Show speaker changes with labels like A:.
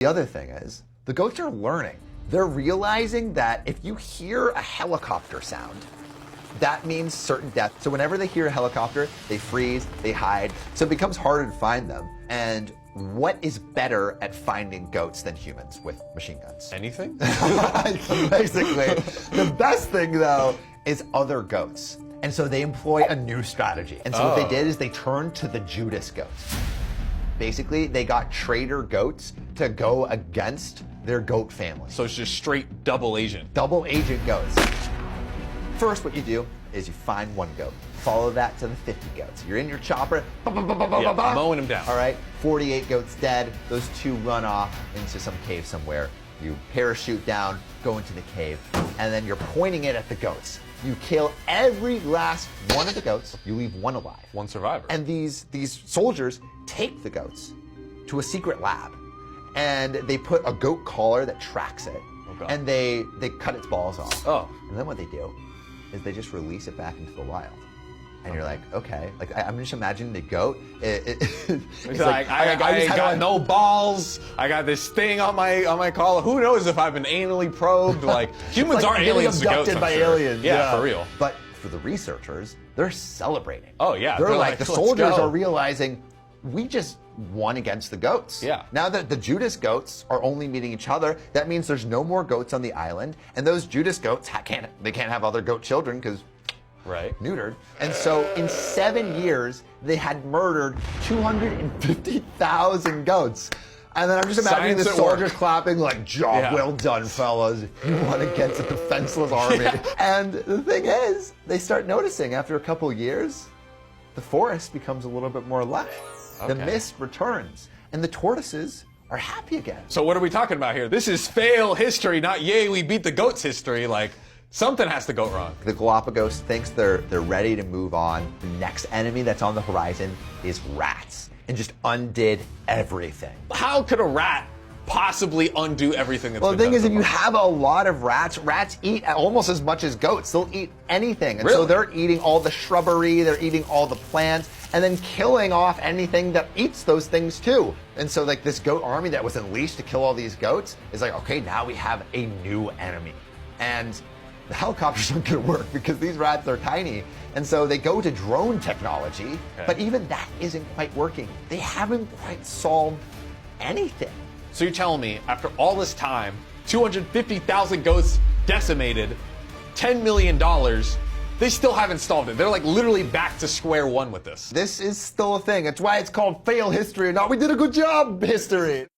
A: The other thing is, the goats are learning. They're realizing that if you hear a helicopter sound, that means certain death. So whenever they hear a helicopter, they freeze, they hide. So it becomes harder to find them. And what is better at finding goats than humans with machine guns?
B: Anything?
A: Basically. The best thing, though, is other goats. And so they employ a new strategy. And so what they did is they turned to the Judas goats. Basically, they got traitor goats to go against their goat family.
B: So it's just straight double agent.
A: Double agent goats. First, what you do is you find one goat. Follow that to the 50 goats. You're in your chopper,
B: mowing them down.
A: All right, 48 goats dead. Those 2 run off into some cave somewhere. You parachute down, go into the cave, and then you're pointing it at the goats. You kill every last one of the goats. You leave one alive.
B: One survivor.
A: And these soldiers take the goats to a secret lab, and they put a goat collar that tracks it, and they cut its balls off. And then what they do is they just release it back into the wild. And you're like, okay, like I'm just imagining the goat.
B: It's like I got no balls. I got this thing on my collar. Who knows if I've been anally probed? Like humans are aliens to goats.
A: Abducted by aliens.
B: Yeah, for real.
A: But for the researchers, they're celebrating.
B: Oh yeah,
A: they're like the soldiers are realizing we just won against the goats.
B: Yeah.
A: Now that the Judas goats are only meeting each other, that means there's no more goats on the island, and those Judas goats can't have other goat children because.
B: Right.
A: Neutered. And so in 7 years, they had murdered 250,000 goats. And then I'm just imagining the soldiers clapping like, job well done, fellas. You won against a defenseless army. And the thing is, they start noticing after a couple years, the forest becomes a little bit more lush. The mist returns. And the tortoises are happy again.
B: So what are we talking about here? This is fail history, not yay, we beat the goats history. Like, something has to go wrong.
A: The Galapagos thinks they're ready to move on. The next enemy that's on the horizon is rats, and just undid everything.
B: How could a rat possibly undo everything that's been done?
A: Well, the thing is,
B: so
A: if you
B: far?
A: have a lot of rats eat almost as much as goats. They'll eat anything. And so they're eating all the shrubbery, they're eating all the plants, and then killing off anything that eats those things too. And so like this goat army that was unleashed to kill all these goats is like, okay, now we have a new enemy. And the helicopters aren't going to work because these rats are tiny. And so they go to drone technology, but even that isn't quite working. They haven't quite solved anything.
B: So you're telling me, after all this time, 250,000 goats decimated, $10 million, they still haven't solved it. They're like literally back to square one with this.
A: This is still a thing. That's why it's called fail history, not we did a good job history.